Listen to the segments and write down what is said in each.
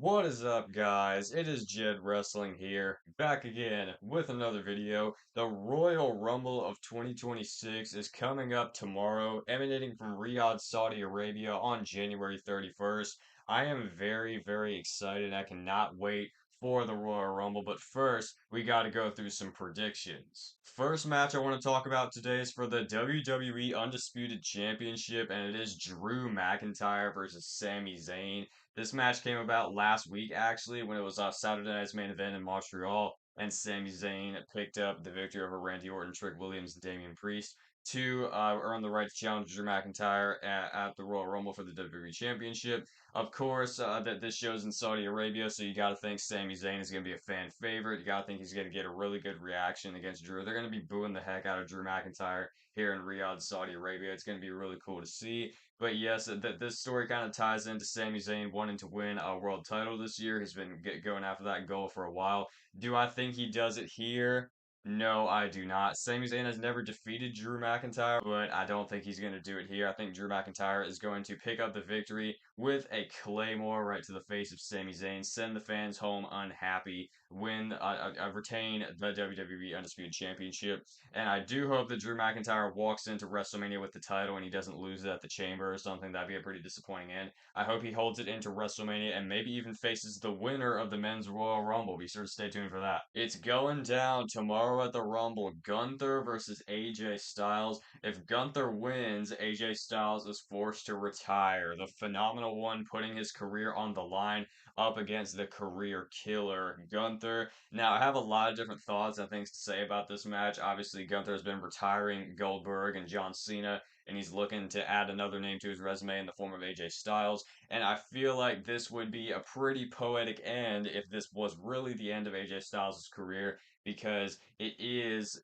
What is up, guys? It is Jed Wrestling here, back again with another video. The Royal Rumble of 2026 is coming up tomorrow, emanating from Riyadh, Saudi Arabia on January 31st. I am very, very excited. I cannot wait for the Royal Rumble, but first, we got to go through some predictions. First match I want to talk about today is for the WWE Undisputed Championship, and it is Drew McIntyre versus Sami Zayn. This match came about last week, actually, when it was Saturday Night's main event in Montreal, and Sami Zayn picked up the victory over Randy Orton, Trick Williams, and Damian Priest to earn the right to challenge Drew McIntyre at the Royal Rumble for the WWE Championship. Of course, that this show's in Saudi Arabia, so you got to think Sami Zayn is going to be a fan favorite. You got to think he's going to get a really good reaction against Drew. They're going to be booing the heck out of Drew McIntyre here in Riyadh, Saudi Arabia. It's going to be really cool to see. But yes, that this story kind of ties into Sami Zayn wanting to win a world title this year. He's been going after that goal for a while. Do I think he does it here? No, I do not. Sami Zayn has never defeated Drew McIntyre, but I don't think he's going to do it here. I think Drew McIntyre is going to pick up the victory with a Claymore right to the face of Sami Zayn, send the fans home unhappy, retain the WWE Undisputed Championship. And I do hope that Drew McIntyre walks into WrestleMania with the title and he doesn't lose it at the Chamber or something. That'd be a pretty disappointing end. I hope he holds it into WrestleMania and maybe even faces the winner of the Men's Royal Rumble. Be sure to stay tuned for that. It's going down tomorrow at the Rumble. Gunther versus AJ Styles. If Gunther wins, AJ Styles is forced to retire. The phenomenal one putting his career on the line up against the career killer, Gunther. Now, I have a lot of different thoughts and things to say about this match. Obviously, Gunther has been retiring Goldberg and John Cena, and he's looking to add another name to his resume in the form of AJ Styles. And I feel like this would be a pretty poetic end if this was really the end of AJ Styles' career, because it is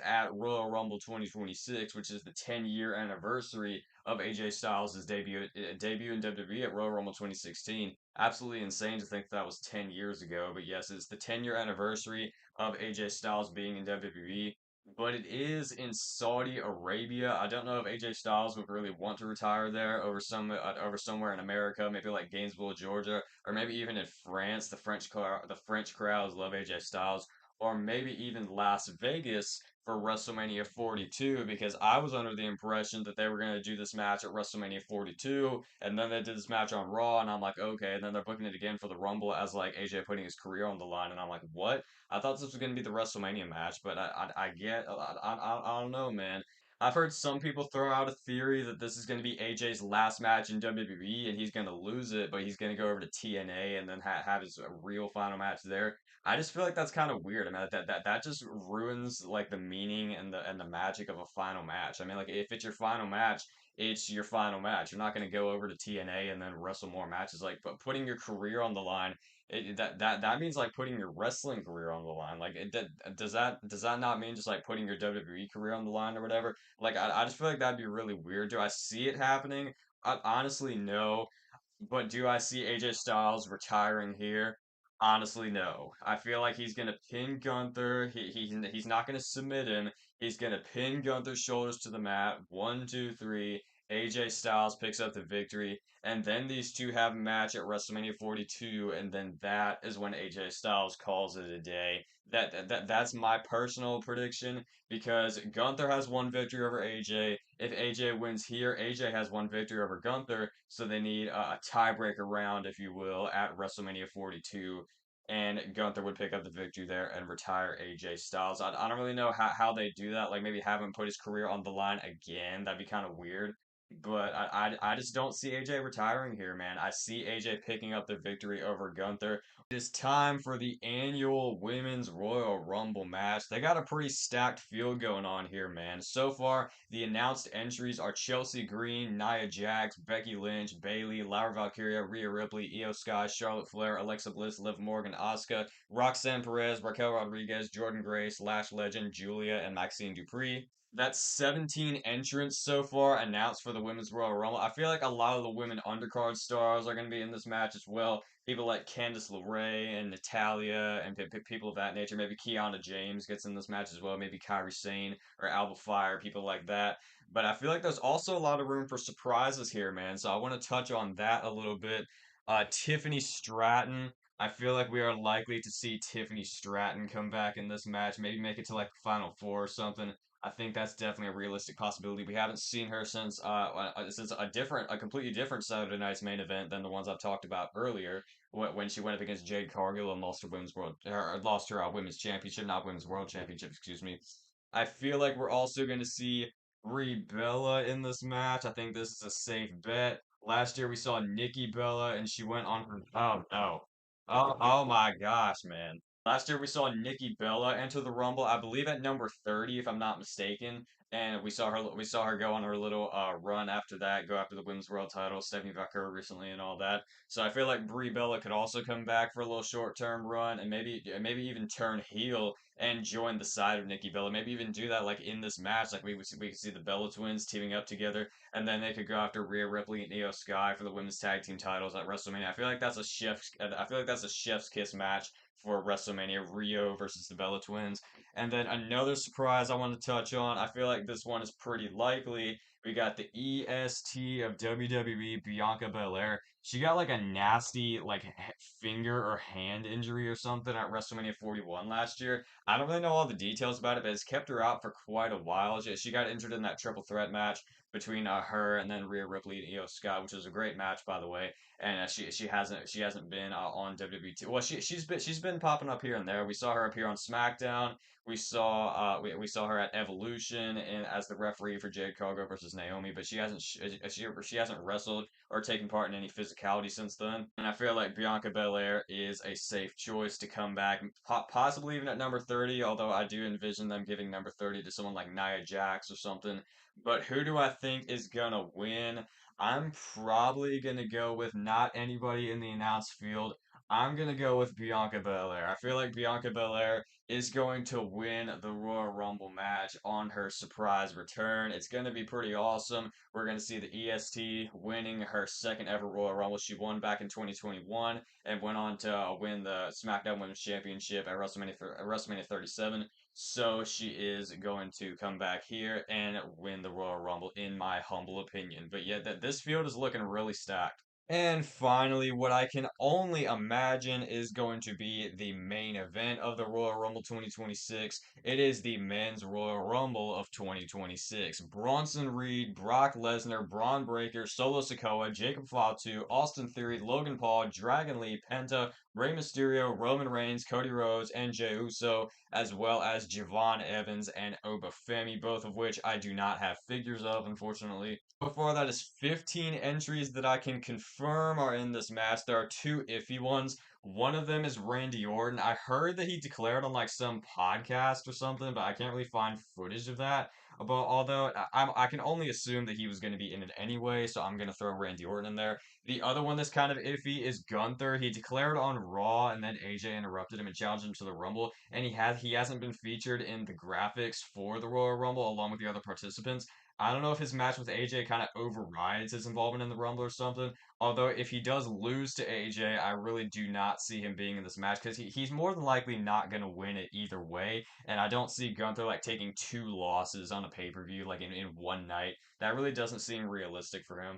at Royal Rumble 2026, which is the 10-year anniversary of AJ Styles' debut in WWE at Royal Rumble 2016. Absolutely insane to think that was 10 years ago, but yes, it's the 10-year anniversary of AJ Styles being in WWE. But it is in Saudi Arabia. I don't know if AJ Styles would really want to retire there over somewhere in America, maybe like Gainesville, Georgia, or maybe even in France. The French crowds love AJ Styles, or maybe even Las Vegas for WrestleMania 42, because I was under the impression that they were going to do this match at WrestleMania 42, and then they did this match on Raw, and I'm like, okay, and then they're booking it again for the Rumble as like AJ putting his career on the line, and I'm like, what? I thought this was going to be the WrestleMania match, but I don't know, man. I've heard some people throw out a theory that this is going to be AJ's last match in WWE and he's going to lose it, but he's going to go over to TNA and then have his real final match there. I just feel like that's kind of weird. I mean, that just ruins like the meaning and the magic of a final match. I mean, like if it's your final match, it's your final match. You're not going to go over to TNA and then wrestle more matches. Like, but putting your career on the line, that means like putting your wrestling career on the line. Like, does that not mean just like putting your WWE career on the line or whatever? Like, I just feel like that'd be really weird. Do I see it happening? Honestly, no. But do I see AJ Styles retiring here? Honestly, no. I feel like he's gonna pin Gunther. He's not gonna submit him. He's gonna pin Gunther's shoulders to the mat. One, two, three. AJ Styles picks up the victory, and then these two have a match at WrestleMania 42, and then that is when AJ Styles calls it a day. That's my personal prediction, because Gunther has one victory over AJ. If AJ wins here, AJ has one victory over Gunther, so they need a tiebreaker round, if you will, at WrestleMania 42. And Gunther would pick up the victory there and retire AJ Styles. I don't really know how they do that. Like maybe have him put his career on the line again. That'd be kind of weird. But I just don't see AJ retiring here, man. I see AJ picking up the victory over Gunther. It is time for the annual Women's Royal Rumble match. They got a pretty stacked field going on here, man. So far, the announced entries are Chelsea Green, Nia Jax, Becky Lynch, Bayley, Laura Valkyria, Rhea Ripley, Io Sky, Charlotte Flair, Alexa Bliss, Liv Morgan, Asuka, Roxanne Perez, Raquel Rodriguez, Jordan Grace, Lash Legend, Julia, and Maxine Dupree. That's 17 entrants so far announced for the Women's Royal Rumble. I feel like a lot of the women undercard stars are going to be in this match as well. People like Candice LeRae and Natalia and people of that nature. Maybe Kiana James gets in this match as well. Maybe Kairi Sane or Alba Fire, people like that. But I feel like there's also a lot of room for surprises here, man. So I want to touch on that a little bit. Tiffany Stratton. I feel like we are likely to see Tiffany Stratton come back in this match, maybe make it to like the Final Four or something. I think that's definitely a realistic possibility. We haven't seen her since a completely different Saturday Night's main event than the ones I've talked about earlier, when she went up against Jade Cargill and lost her lost her women's championship, not women's world championship, excuse me. I feel like we're also going to see Brie Bella in this match. I think this is a safe bet. Last year we saw Nikki Bella and she went on her. Oh no. Oh my gosh, man. Last year we saw Nikki Bella enter the Rumble, I believe at number 30 if I'm not mistaken, and we saw her go on her little run after that, go after the Women's World Title, Stephanie Vaquer recently and all that. So I feel like Brie Bella could also come back for a little short-term run and maybe even turn heel and join the side of Nikki Bella. Maybe even do that like in this match, like we could see the Bella twins teaming up together, and then they could go after Rhea Ripley and Io Sky for the women's tag team titles at WrestleMania. I feel like that's a chef's kiss match for WrestleMania, Rio versus the Bella twins. And then another surprise I want to touch on. I feel like this one is pretty likely. We got the EST of WWE, Bianca Belair. She got like a nasty like finger or hand injury or something at WrestleMania 41 last year. I don't really know all the details about it, but it's kept her out for quite a while. She got injured in that triple threat match between her and then Rhea Ripley and Io Sky, which was a great match by the way. And she hasn't been on WWE. Well, she's been popping up here and there. We saw her appear on SmackDown. We saw her at Evolution and as the referee for Jade Cargill versus Naomi, but she hasn't wrestled or taken part in any physicality since then. And I feel like Bianca Belair is a safe choice to come back, possibly even at number 30. Although I do envision them giving number 30 to someone like Nia Jax or something. But who do I think is gonna win? I'm probably gonna go with not anybody in the announced field. I'm gonna go with Bianca Belair. I feel like Bianca Belair is going to win the Royal Rumble match on her surprise return. It's gonna be pretty awesome. We're gonna see the EST winning her second ever Royal Rumble. She won back in 2021 and went on to win the SmackDown Women's Championship at WrestleMania 37. So she is going to come back here and win the Royal Rumble, in my humble opinion. But yet, that this field is looking really stacked. And finally, what I can only imagine is going to be the main event of the Royal Rumble 2026. It is the Men's Royal Rumble of 2026. Bronson Reed, Brock Lesnar, Braun Breaker, Solo Sikoa, Jacob Fatu, Austin Theory, Logan Paul, Dragon Lee, Penta, Rey Mysterio, Roman Reigns, Cody Rhodes, and Jey Uso, as well as Javon Evans and Oba Femi, both of which I do not have figures of, unfortunately. Before that is 15 entries that I can confirm are in this match. There are two iffy ones. One of them is Randy Orton. I heard that he declared on like some podcast or something, but I can't really find footage of that. But although I can only assume that he was going to be in it anyway, so I'm going to throw Randy Orton in there. The other one that's kind of iffy is Gunther. He declared on Raw, and then AJ interrupted him and challenged him to the Rumble, and he hasn't been featured in the graphics for the Royal Rumble along with the other participants. I don't know if his match with AJ kind of overrides his involvement in the Rumble or something. Although if he does lose to AJ, I really do not see him being in this match because he's more than likely not going to win it either way. And I don't see Gunther like taking two losses on a pay-per-view like in one night. That really doesn't seem realistic for him.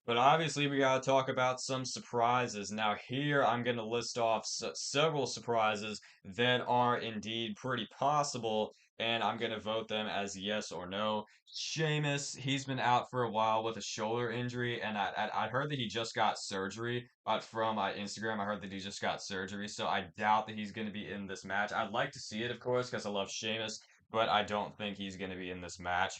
But obviously, we got to talk about some surprises. Now, here I'm going to list off several surprises that are indeed pretty possible, and I'm going to vote them as yes or no. Sheamus, he's been out for a while with a shoulder injury, and I heard that he just got surgery. From Instagram, I heard that he just got surgery, so I doubt that he's going to be in this match. I'd like to see it, of course, because I love Sheamus, but I don't think he's going to be in this match.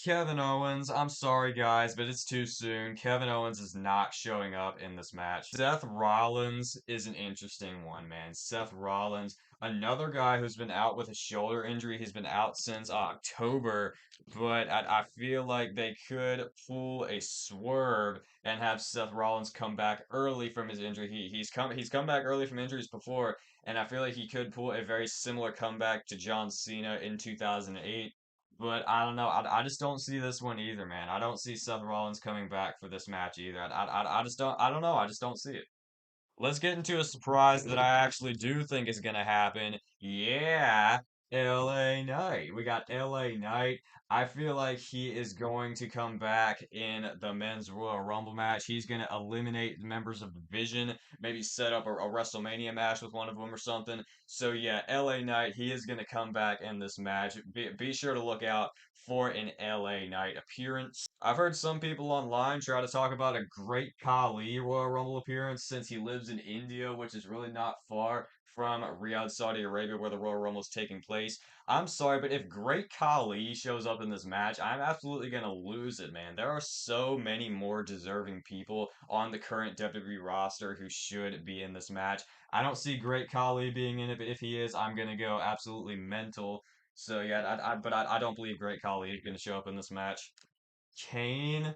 Kevin Owens, I'm sorry guys, but it's too soon. Kevin Owens is not showing up in this match. Seth Rollins is an interesting one, man. Seth Rollins, another guy who's been out with a shoulder injury. He's been out since October, but I feel like they could pull a swerve and have Seth Rollins come back early from his injury. He's come back early from injuries before, and I feel like he could pull a very similar comeback to John Cena in 2008. But I don't know. I just don't see this one either, man. I don't see Seth Rollins coming back for this match either. I just don't. I don't know. I just don't see it. Let's get into a surprise that I actually do think is gonna happen. Yeah, LA Knight. We got LA Knight. I feel like he is going to come back in the men's Royal Rumble match. He's going to eliminate the members of the Division, maybe set up a WrestleMania match with one of them or something. So yeah, LA Knight, he is going to come back in this match. Be sure to look out for an LA Knight appearance. I've heard some people online try to talk about a Great Khali Royal Rumble appearance since he lives in India, which is really not far from Riyadh, Saudi Arabia, where the Royal Rumble is taking place. I'm sorry, but if Great Khali shows up in this match, I'm absolutely gonna lose it, man. There are so many more deserving people on the current WWE roster who should be in this match. I don't see Great Khali being in it, but if he is, I'm gonna go absolutely mental. So yeah, I don't believe Great Khali is gonna show up in this match. Kane.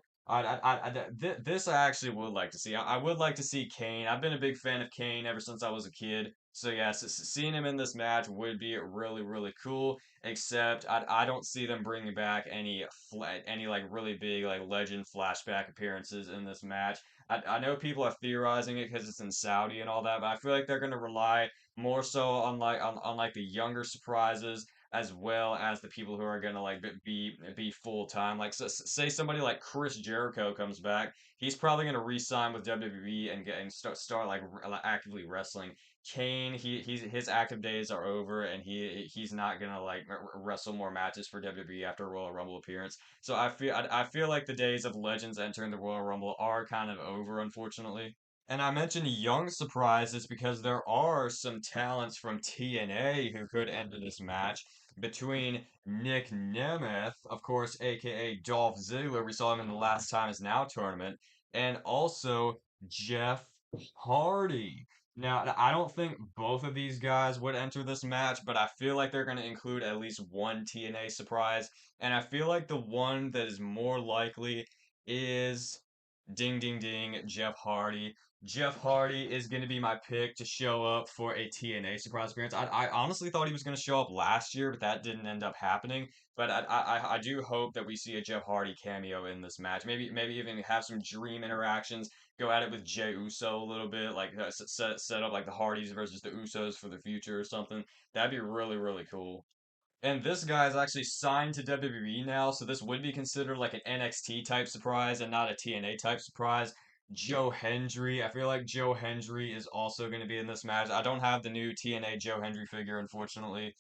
This I actually would like to see. I would like to see Kane. I've been a big fan of Kane ever since I was a kid. So yes, seeing him in this match would be really, really cool. Except I don't see them bringing back any like really big like legend flashback appearances in this match. I know people are theorizing it because it's in Saudi and all that, but I feel like they're gonna rely more so on like the younger surprises as well as the people who are gonna like be full time. Like say somebody like Chris Jericho comes back, he's probably gonna re-sign with WWE and get and start like actively wrestling. Kane, his active days are over, and he's not gonna like wrestle more matches for WWE after a Royal Rumble appearance. So I feel like the days of legends entering the Royal Rumble are kind of over, unfortunately. And I mentioned young surprises because there are some talents from TNA who could enter this match between Nick Nemeth, of course, aka Dolph Ziggler. We saw him in the Last Time Is Now tournament, and also Jeff Hardy. Now, I don't think both of these guys would enter this match, but I feel like they're going to include at least one TNA surprise, and I feel like the one that is more likely is ding ding ding, Jeff Hardy. Jeff Hardy is going to be my pick to show up for a TNA surprise appearance. I honestly thought he was going to show up last year, but that didn't end up happening. But I do hope that we see a Jeff Hardy cameo in this match. Maybe even have some dream interactions. Go at it with Jey Uso a little bit, like set up like the Hardys versus the Usos for the future or something. That'd be really really cool. And this guy is actually signed to WWE now, so this would be considered like an NXT type surprise and not a TNA type surprise. Joe Hendry. I feel like Joe Hendry is also going to be in this match. I don't have the new TNA Joe Hendry figure, unfortunately.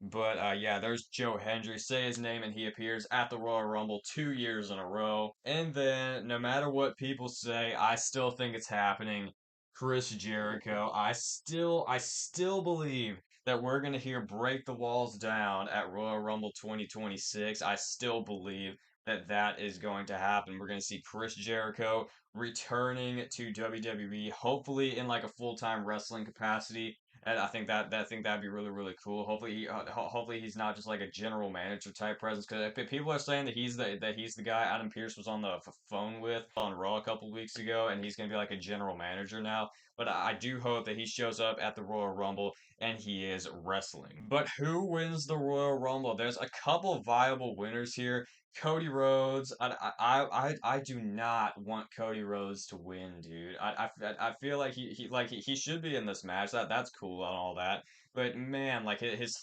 But yeah, there's Joe Hendry. Say his name and he appears at the Royal Rumble 2 years in a row. And then, no matter what people say, I still think it's happening. Chris Jericho. I still believe that we're gonna hear "Break the Walls Down" at Royal Rumble 2026. I still believe that that is going to happen. We're gonna see Chris Jericho returning to WWE, hopefully in like a full-time wrestling capacity, and I think that'd be really really cool. Hopefully he's not just like a general manager type presence. Because if people are saying that he's the guy Adam Pearce was on the phone with on Raw a couple weeks ago, and he's gonna be like a general manager now. But I do hope that he shows up at the Royal Rumble and he is wrestling. But who wins the Royal Rumble? There's a couple viable winners here. Cody Rhodes, I do not want Cody Rhodes to win, dude. I feel like he should be in this match. That's cool and all that. But man, like his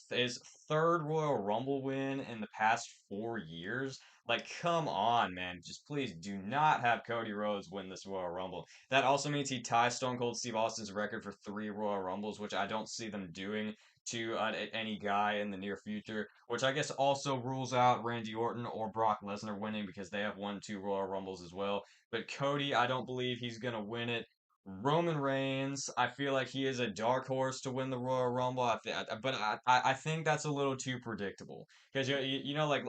third Royal Rumble win in the past 4 years. Like, come on, man. Just please do not have Cody Rhodes win this Royal Rumble. That also means he ties Stone Cold Steve Austin's record for 3 Royal Rumbles, which I don't see them doing to any guy in the near future, which I guess also rules out Randy Orton or Brock Lesnar winning because they have won 2 Royal Rumbles as well. But Cody, I don't believe he's going to win it. Roman Reigns, I feel like he is a dark horse to win the Royal Rumble, but I think that's a little too predictable because you know like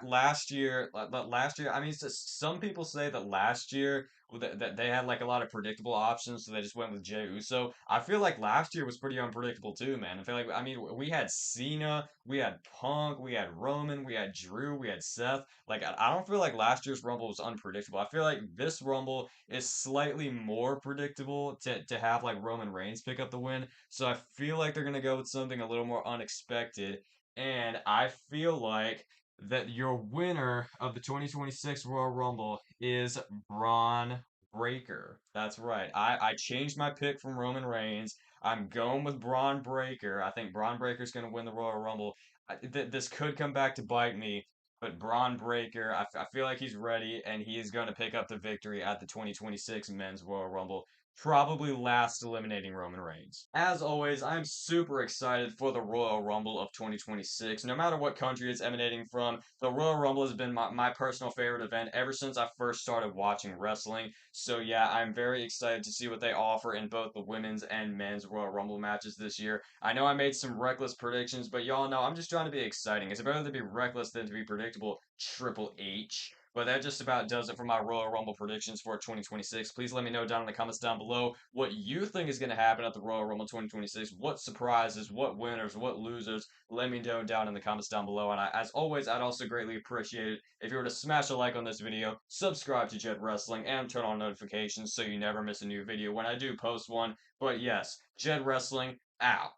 last year. I mean, some people say that last year that they had like a lot of predictable options, so they just went with Jey Uso. I feel like last year was pretty unpredictable too, man. I feel like I mean we had Cena, we had Punk, we had Roman, we had Drew, we had Seth. Like I don't feel like last year's Rumble was unpredictable. I feel like this Rumble is slightly more predictable to have like Roman Reigns pick up the win. So I feel like they're gonna go with something a little more unexpected, and I feel like that your winner of the 2026 Royal Rumble is Braun Breakker. That's right. I changed my pick from Roman Reigns. I'm going with Braun Breaker. I think Braun Breaker's going to win the Royal Rumble. This could come back to bite me, but Braun Breaker, I feel like he's ready and he is going to pick up the victory at the 2026 Men's Royal Rumble. Probably last eliminating Roman Reigns. As always, I'm super excited for the Royal Rumble of 2026. No matter what country it's emanating from, the Royal Rumble has been my personal favorite event ever since I first started watching wrestling. So yeah, I'm very excited to see what they offer in both the women's and men's Royal Rumble matches this year. I know I made some reckless predictions, but y'all know I'm just trying to be exciting. It's better to be reckless than to be predictable, Triple H. But that just about does it for my Royal Rumble predictions for 2026. Please let me know down in the comments down below what you think is going to happen at the Royal Rumble 2026. What surprises, what winners, what losers. Let me know down in the comments down below. And as always, I'd also greatly appreciate it if you were to smash a like on this video, subscribe to Jed Wrestling, and turn on notifications so you never miss a new video when I do post one. But yes, Jed Wrestling out.